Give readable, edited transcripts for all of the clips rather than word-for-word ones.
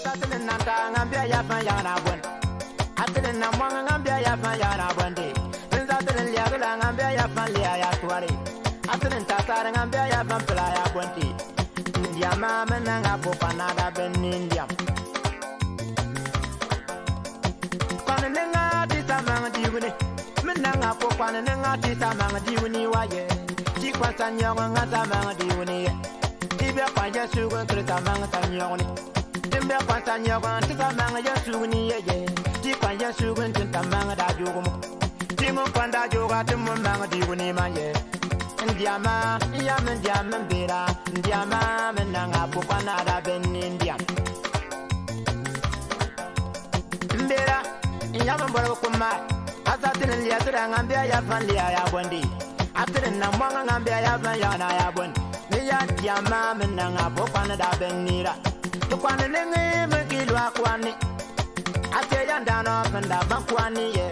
Atinin nanta ngambia ya fan ya na bwen. Atinin na mwanga ngambia ya fan ya na bwende. Atinin liagula ngambia ya fan lia ya tuare. Atinin tatara ngambia ya fan pla ya bwende. India mama nanga po panada ben India. Kwana nenga tisa manga diwune. Menanga po kwana nenga tisa manga diwune waye. Chikwa sanyonga ngata manga diwune ye. Ibe kwa jesu kwa krita manga sanyonga. Timbe kwa sanyonga tisa manga jesu ni ye. Chikwa jesu kwa tinta manga da jogumo. Timo kwanda joga timo manga diwune manye. Ndiama, yam ndiama bera, ndiama menanga pukwana da ben ndiam. Mbera, yam mbolo kuma, asatin liatra ngambia ya van lia ya bondi. Atin na mwanga ngambia ya van ya na ya bondi. Niya ndiama menanga pukwana da ben nira. Tukwana nenge mekilwa kwani. Ate yandano penda bankwani ye.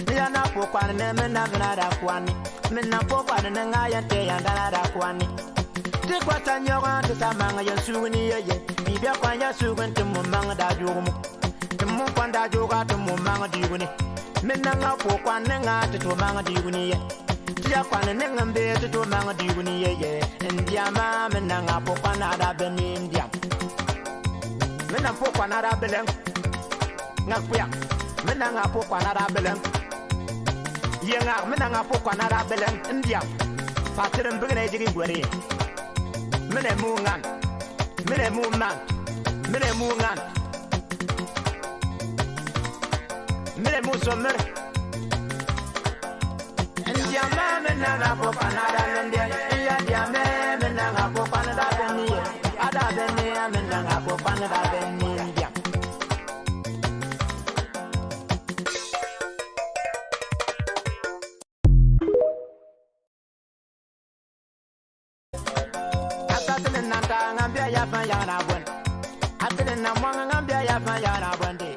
Niya na pukwana nemena vina da kwani. Minna popa na nga ya te ya ndana da kwani. Ti kwata nyoga ti samanga ya sugni ye. Bibia kwa ya sugun ti mumanga da jugumu. Ti mukwanda juga ti mumanga diguni. Minna nga po kwa nga ti to manga diguni ye. Ti ya kwa nga mbe ti to manga diguni ye. Indiama minna nga po kwa na da beni indiam. Minna po kwa na da beleng. Nga kuya. Minna nga po kwa na da beleng. Yenga menanga pokwa na da belen India. Patirin bigene jigi gwere. Mene mungan. Mene mungan. Mene mungan. Mene musomer. India ma menanga pokwa na da India. India me menanga pokwa na da beni. Ada beni menanga pokwa na da beni India. Atinin nanta ngambia ya fan ya na bwen. Atinin na mwanga ngambia ya fan ya na bwende.